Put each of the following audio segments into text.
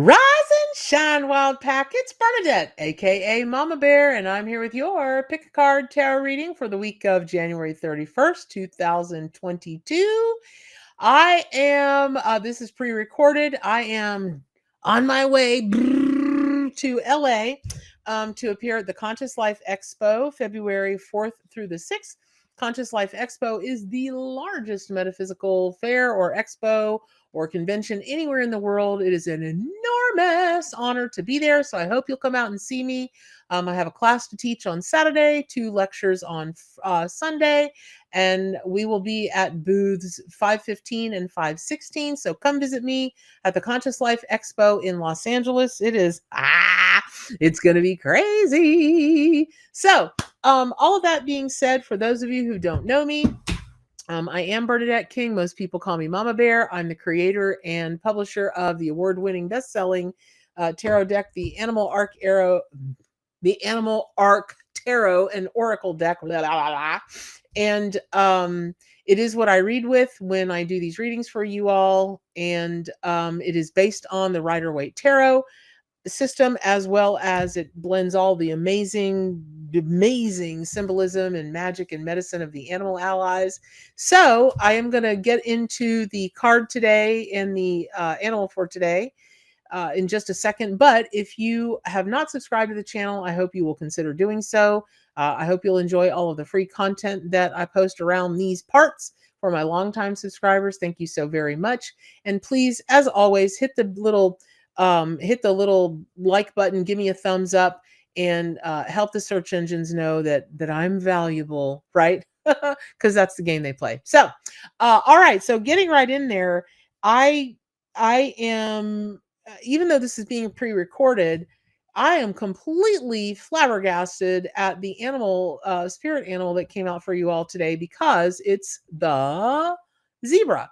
Rise and shine, Wild Pack. It's Bernadette, aka Mama Bear, and I'm here with your pick a card tarot reading for the week of January 31st, 2022. I am, this is pre recorded. I am on my way to LA to appear at the Conscious Life Expo February 4th through the 6th. Conscious Life Expo is the largest metaphysical fair or expo or convention anywhere in the world. It is an enormous honor to be there. So I hope you'll come out and see me. I have a class to teach on Saturday, 2 lectures on Sunday, and we will be at booths 515 and 516. So come visit me at the Conscious Life Expo in Los Angeles. It's going to be crazy. So, all of that being said, for those of you who don't know me, I am Bernadette King. Most people call me Mama Bear. I'm the creator and publisher of the award-winning, best-selling tarot deck, the Animal Arc Tarot and Oracle deck. Blah, blah, blah, blah. And it is what I read with when I do these readings for you all. And it is based on the Rider-Waite Tarot system, as well as it blends all the amazing symbolism and magic and medicine of the animal allies. So I am going to get into the card today and the animal for today in just a second. But if you have not subscribed to the channel, I hope you will consider doing so. I hope you'll enjoy all of the free content that I post around these parts. For my longtime subscribers, thank you so very much. And please, as always, hit the little like button, give me a thumbs up, and help the search engines know that I'm valuable, right? Because that's the game they play. So, all right. So getting right in there, I am, even though this is being pre-recorded, I am completely flabbergasted at the animal, spirit animal that came out for you all today, because it's the zebra.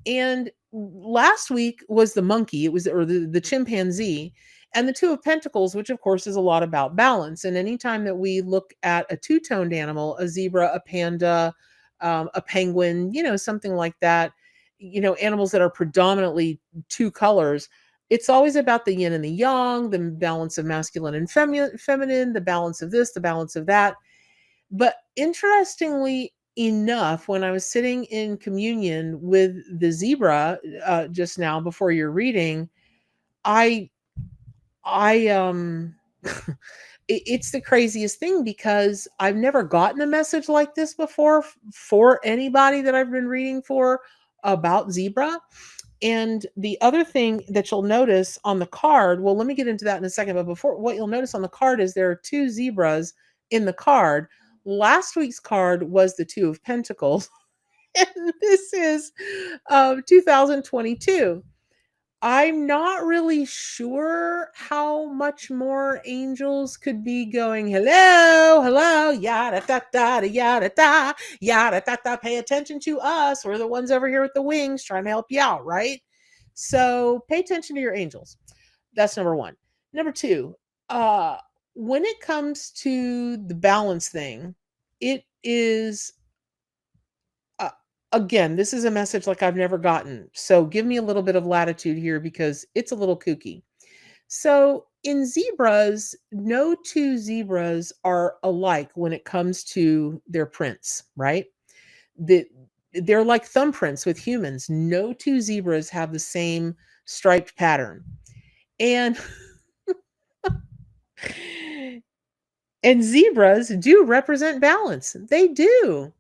And last week was the monkey, it was, or the chimpanzee, and the Two of Pentacles, which of course is a lot about balance. And anytime that we look at a two-toned animal, a zebra, a panda, a penguin, something like that, animals that are predominantly two colors, it's always about the yin and the yang, the balance of masculine and feminine, the balance of this, the balance of that. But interestingly enough, when I was sitting in communion with the zebra just now before your reading, I it's the craziest thing, because I've never gotten a message like this before for anybody that I've been reading for about zebra. And the other thing that you'll notice on the card, well, let me get into that in a second. But before, what you'll notice on the card is there are two zebras in the card. Last week's card was the Two of Pentacles, and this is 2022. I'm not really sure how much more angels could be going, hello, hello, yada da da yada da yada da da. Pay attention to us. We're the ones over here with the wings trying to help you out, right? So pay attention to your angels. That's number one. Number two, when it comes to the balance thing, it is again, this is a message like I've never gotten. So give me a little bit of latitude here, because it's a little kooky. So in zebras, no two zebras are alike when it comes to their prints, right? They're like thumbprints with humans. No two zebras have the same striped pattern. And and zebras do represent balance. They do.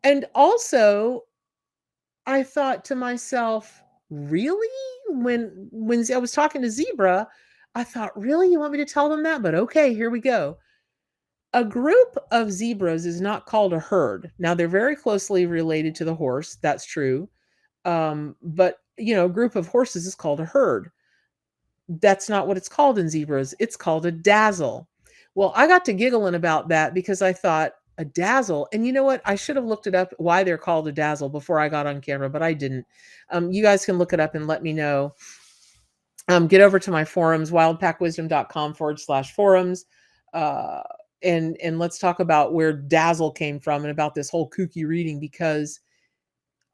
And also, I thought to myself, really? When I was talking to zebra, I thought, really? You want me to tell them that? But okay, here we go. A group of zebras is not called a herd. Now, they're very closely related to the horse. That's true. But, a group of horses is called a herd. That's not what it's called in zebras. It's called a dazzle. Well, I got to giggling about that, because I thought, a dazzle. And you know what? I should have looked it up, why they're called a dazzle, before I got on camera, but I didn't. You guys can look it up and let me know. Get over to my forums, wildpackwisdom.com/forums. And let's talk about where dazzle came from and about this whole kooky reading, because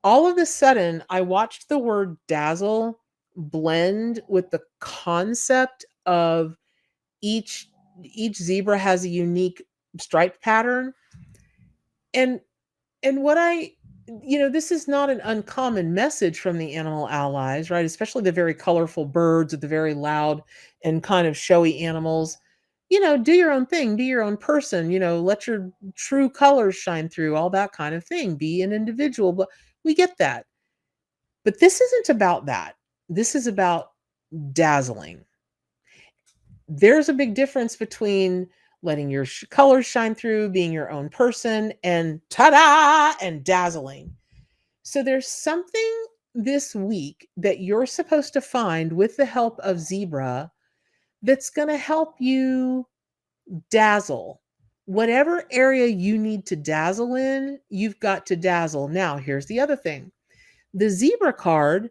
all of a sudden I watched the word dazzle blend with the concept of each each zebra has a unique stripe pattern. And what I this is not an uncommon message from the animal allies, right? Especially the very colorful birds or the very loud and kind of showy animals. Do your own thing, be your own person, let your true colors shine through, all that kind of thing. Be an individual. But we get that. But this isn't about that. This is about dazzling. There's a big difference between letting your colors shine through, being your own person, and ta-da, and dazzling. So there's something this week that you're supposed to find with the help of Zebra that's going to help you dazzle. Whatever area you need to dazzle in, you've got to dazzle. Now, here's the other thing. The Zebra card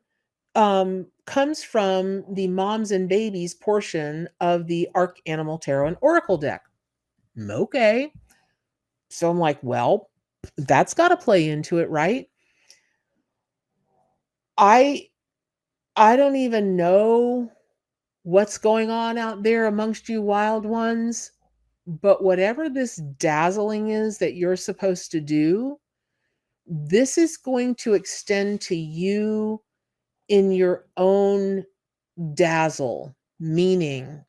comes from the moms and babies portion of the Arc Animal Tarot and Oracle deck. Okay. So I'm like, well, that's got to play into it, right? I I don't even know what's going on out there amongst you wild ones, but whatever this dazzling is that you're supposed to do, this is going to extend to you in your own dazzle, meaning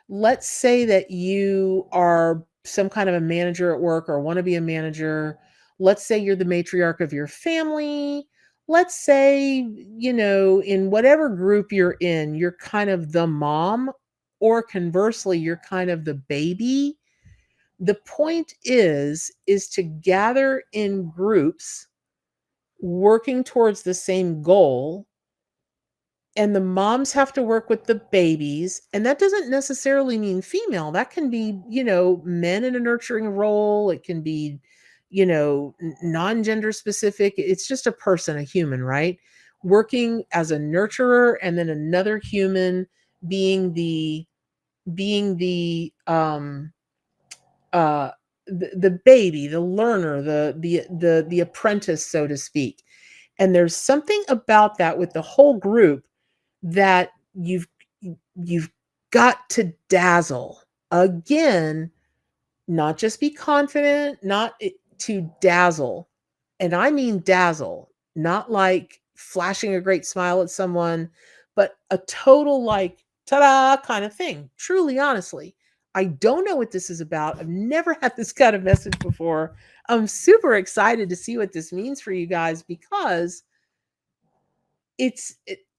let's say that you are some kind of a manager at work or want to be a manager. Let's say you're the matriarch of your family. Let's say, in whatever group you're in, you're kind of the mom, or conversely, you're kind of the baby. The point is to gather in groups working towards the same goal, and the moms have to work with the babies, and that doesn't necessarily mean female. That can be, men in a nurturing role. It can be, non-gender specific. It's just a person, a human, right? Working as a nurturer, and then another human being uh the baby, the learner, the apprentice, so to speak. And there's something about that with the whole group that you've got to dazzle. Again, not just be confident, not to dazzle. And I mean dazzle, not like flashing a great smile at someone, but a total like ta-da kind of thing. Truly, honestly. I don't know what this is about. I've never had this kind of message before. I'm super excited to see what this means for you guys, because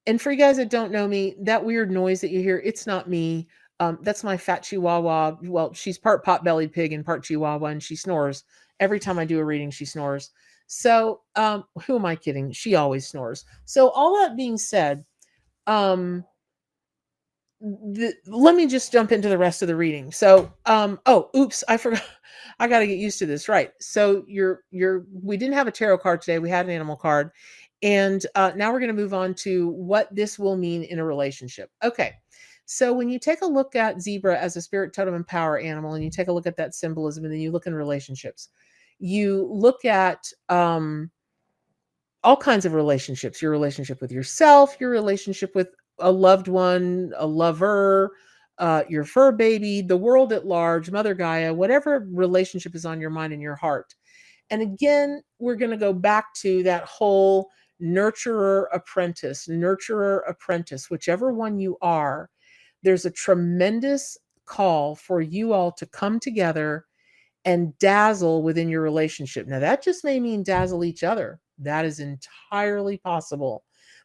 and for you guys that don't know me, that weird noise that you hear, it's not me. That's my fat chihuahua. Well, she's part pot-bellied pig and part chihuahua, and she snores. Every time I do a reading, she snores. So, who am I kidding? She always snores. So all that being said, um, let me just jump into the rest of the reading. So, oh, oops, I forgot. I got to get used to this. Right. So we didn't have a tarot card today. We had an animal card. And now we're going to move on to what this will mean in a relationship. Okay. So when you take a look at zebra as a spirit, totem, and power animal, and you take a look at that symbolism, and then you look in relationships, you look at all kinds of relationships, your relationship with yourself, your relationship with a loved one, a lover, your fur baby, the world at large, Mother Gaia, whatever relationship is on your mind and your heart. And again, we're going to go back to that whole nurturer apprentice, whichever one you are. There's a tremendous call for you all to come together and dazzle within your relationship. Now, that just may mean dazzle each other. That is entirely possible.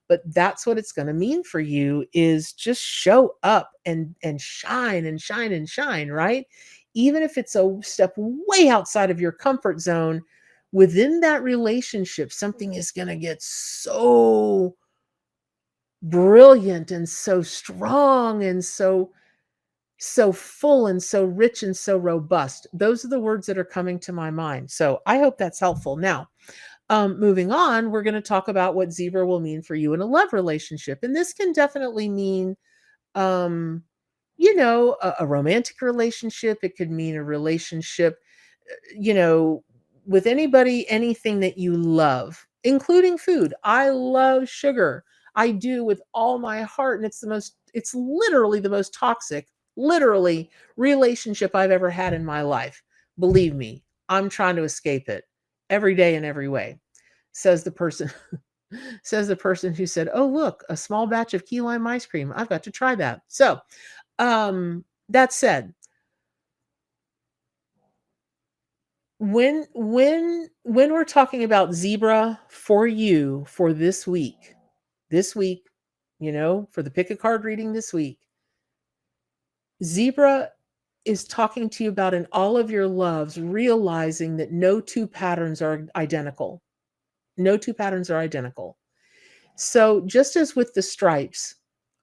But that's what it's going to mean for you, is just show up and shine and shine and shine, right? Even if it's a step way outside of your comfort zone, within that relationship, something is going to get so brilliant and so strong and so full and so rich and so robust. Those are the words that are coming to my mind. So I hope that's helpful. Now, moving on, we're going to talk about what zebra will mean for you in a love relationship. And this can definitely mean, um, a romantic relationship. It could mean a relationship, you know, with anybody, anything that you love, including food. I love sugar. I do with all my heart. And it's literally the most toxic, literally relationship I've ever had in my life. Believe me, I'm trying to escape it every day in every way, says the person. Says the person who said, "Oh, look, a small batch of key lime ice cream. I've got to try that." So, that said, when we're talking about zebra for you for this week, for the pick a card reading this week, zebra is talking to you about in all of your loves, realizing that no two patterns are identical. No two patterns are identical. So just as with the stripes,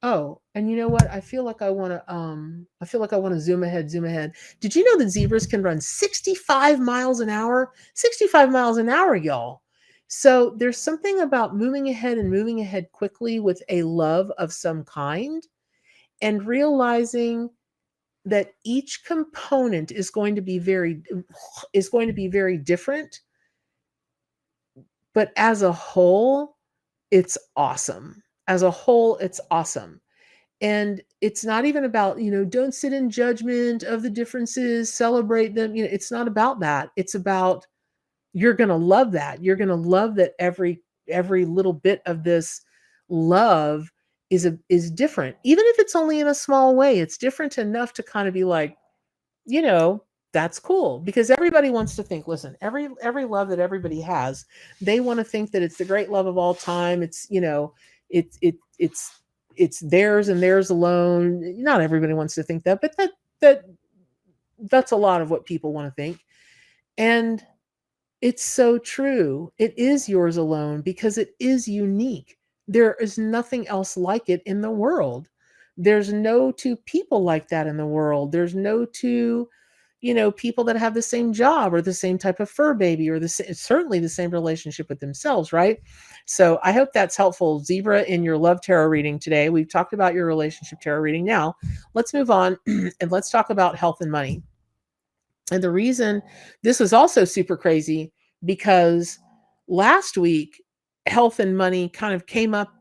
oh, and you know what? I feel like I want to zoom ahead. Did you know that zebras can run 65 miles an hour? 65 miles an hour, y'all. So there's something about moving ahead and moving ahead quickly with a love of some kind and realizing that each component is going to be very different, but as a whole, it's awesome. As a whole, it's awesome. And it's not even about, don't sit in judgment of the differences, celebrate them. It's not about that. It's about you're going to love that. You're going to love that every little bit of this love is different. Even if it's only in a small way, it's different enough to kind of be like, you know, that's cool because everybody wants to think, listen, every love that everybody has, they want to think that it's the great love of all time. It's, it's theirs and theirs alone. Not everybody wants to think that, but that that's a lot of what people want to think. And it's so true. It is yours alone because it is unique. There is nothing else like it in the world. There's no two people like that in the world. There's no two, people that have the same job or the same type of fur baby or certainly the same relationship with themselves, right? So I hope that's helpful, Zebra, in your love tarot reading today. We've talked about your relationship tarot reading. Now, let's move on and let's talk about health and money. And the reason this was also super crazy because last week, health and money kind of came up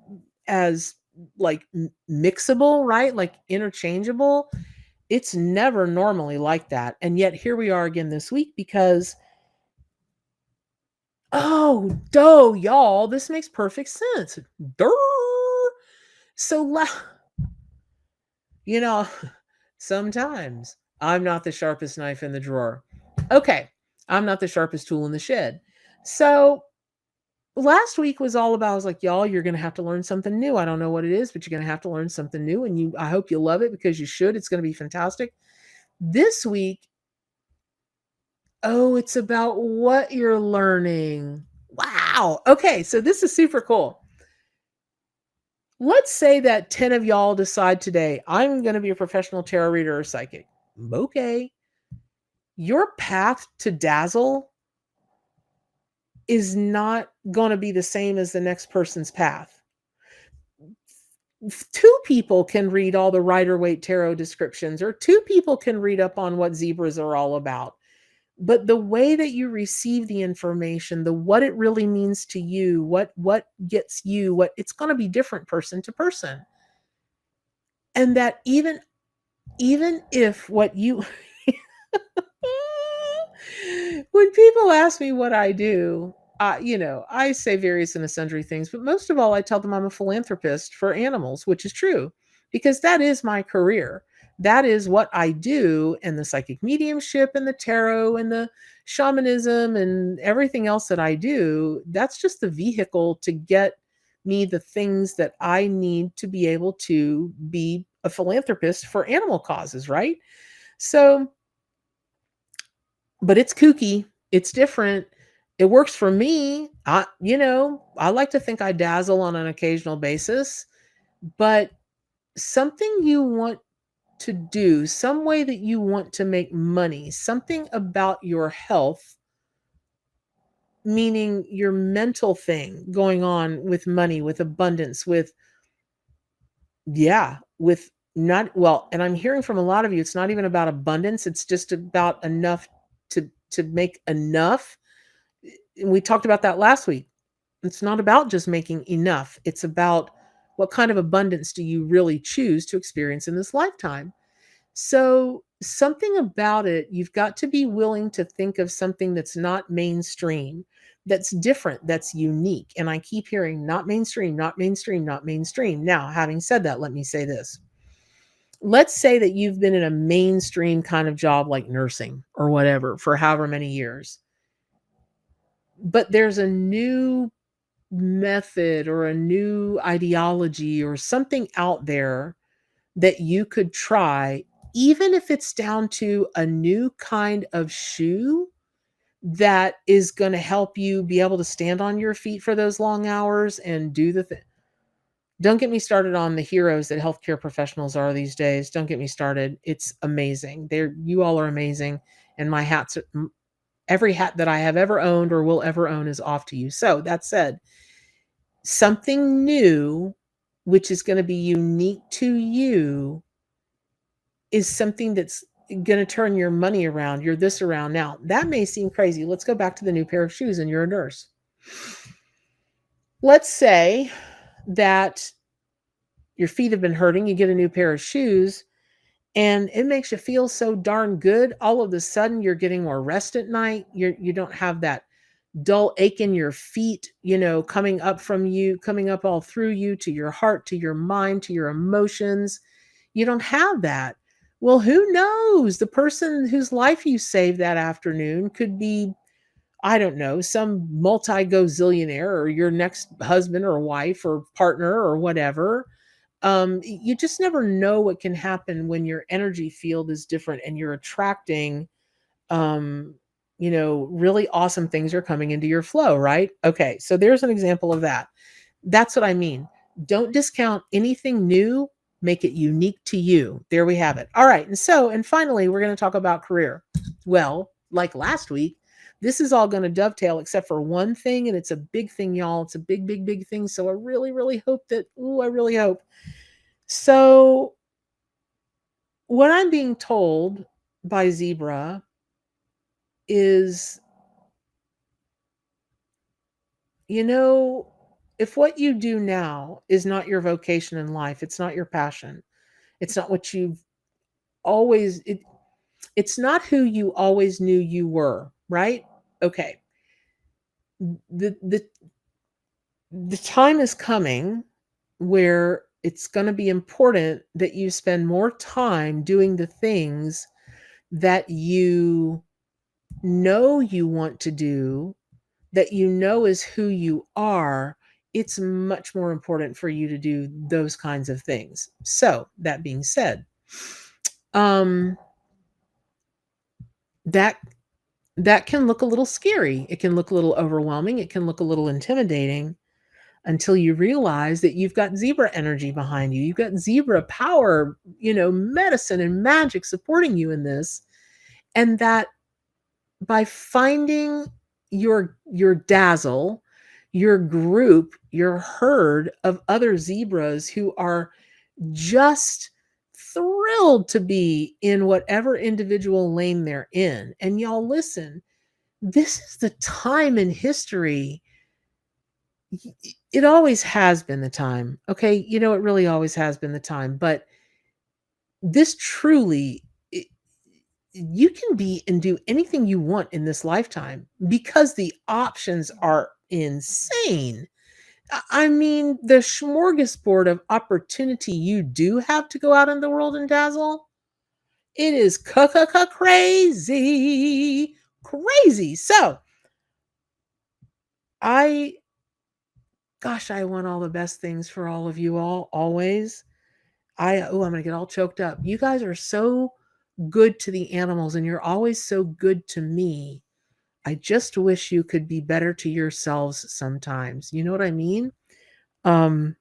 as like mixable, right? Like interchangeable. It's never normally like that. And yet here we are again this week because, oh, doh, y'all, this makes perfect sense. Durr. So, you know, sometimes I'm not the sharpest knife in the drawer. Okay, I'm not the sharpest tool in the shed. So last week was all about, I was like, y'all, you're going to have to learn something new. I don't know what it is, but you're going to have to learn something new. And I hope you love it because you should. It's going to be fantastic. This week, oh, it's about what you're learning. Wow. Okay, so this is super cool. Let's say that 10 of y'all decide today, I'm going to be a professional tarot reader or psychic. Okay. Your path to dazzle is not going to be the same as the next person's path. Two people can read all the Rider-Waite tarot descriptions, or two people can read up on what zebras are all about. But the way that you receive the information, what it really means to you, what gets you, it's going to be different person to person. And that even if what you when people ask me what I do, I say various and sundry things, but most of all, I tell them I'm a philanthropist for animals, which is true because that is my career. That is what I do, and the psychic mediumship and the tarot and the shamanism and everything else that I do. That's just the vehicle to get me the things that I need to be able to be a philanthropist for animal causes, right? So, but it's kooky. It's different. It works for me. I like to think I dazzle on an occasional basis, but something you want to do, some way that you want to make money, something about your health, meaning your mental thing going on with money, with abundance, with not, well, and I'm hearing from a lot of you, it's not even about abundance. It's just about enough to make enough. And we talked about that last week. It's not about just making enough. It's about What kind of abundance do you really choose to experience in this lifetime? So, something about it, you've got to be willing to think of something that's not mainstream, that's different, that's unique. And I keep hearing not mainstream, not mainstream, not mainstream. Now, having said that, let me say this. Let's say that you've been in a mainstream kind of job like nursing or whatever for however many years, but there's a new method or a new ideology or something out there that you could try, even if it's down to a new kind of shoe that is going to help you be able to stand on your feet for those long hours and do the thing. Don't get me started on the heroes that healthcare professionals are these days. Don't get me started. It's amazing. You all are amazing. And my every hat that I have ever owned or will ever own is off to you. So that said, something new, which is going to be unique to you, is something that's going to turn your money around, your this around. Now, that may seem crazy. Let's go back to the new pair of shoes and you're a nurse. Let's say that your feet have been hurting, you get a new pair of shoes, and it makes you feel so darn good. All of a sudden, you're getting more rest at night. You don't have that dull ache in your feet, coming up from you, coming up all through you to your heart, to your mind, to your emotions. You don't have that. Well, who knows? The person whose life you saved that afternoon could be, I don't know, some multi-gazillionaire or your next husband or wife or partner or whatever. You just never know what can happen when your energy field is different and you're attracting, um, really awesome things are coming into your flow, right? Okay, so there's an example of that. That's what I mean. Don't discount anything new, make it unique to you. There we have it. All right. And finally, we're going to talk about career. Well, like last week, this is all going to dovetail except for one thing, and it's a big thing, y'all. It's a big, big, big thing. So I really, really hope that, I really hope. So, what I'm being told by Zebra is, you know, if what you do now is not your vocation in life, it's not your passion, it's not what you've always, it's not who you always knew you were, right? Okay. The the the time is coming where it's going to be important that you spend more time doing the things that you know you want to do, that you know is who you are. It's much more important for you to do those kinds of things. So, that being said, um that that can look a little scary. It can look a little overwhelming. It can look a little intimidating until you realize that you've got zebra energy behind you. You've got zebra power, medicine and magic supporting you in this. And that by finding your dazzle, your group, your herd of other zebras who are just thrilled to be in whatever individual lane they're in. And y'all listen, this is the time in history. It always has been the time. Okay. It really always has been the time. But this truly, you can be and do anything you want in this lifetime because the options are insane. I mean, the smorgasbord of opportunity you do have to go out in the world and dazzle, it is crazy, crazy. So I, gosh, I want all the best things for all of you all, always. I'm going to get all choked up. You guys are so good to the animals and you're always so good to me. I just wish you could be better to yourselves sometimes. You know what I mean? Um,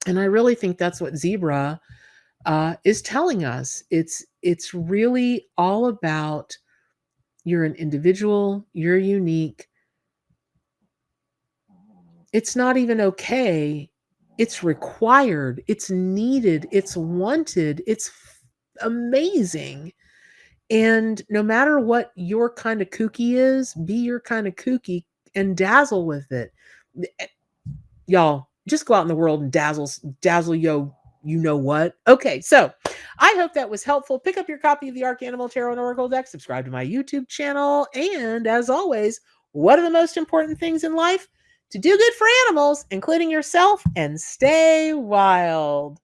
and I really think that's what Zebra is telling us. It's really all about, you're an individual, you're unique. It's not even okay. It's required. It's needed. It's wanted. It's amazing. And no matter what your kind of kooky is, be your kind of kooky and dazzle with it. Y'all, just go out in the world and dazzle yo, you know what. Okay, so I hope that was helpful. Pick up your copy of the Arc Animal Tarot and Oracle deck, subscribe to my YouTube channel, and as always, what are the most important things in life? To do good for animals, including yourself, and stay wild.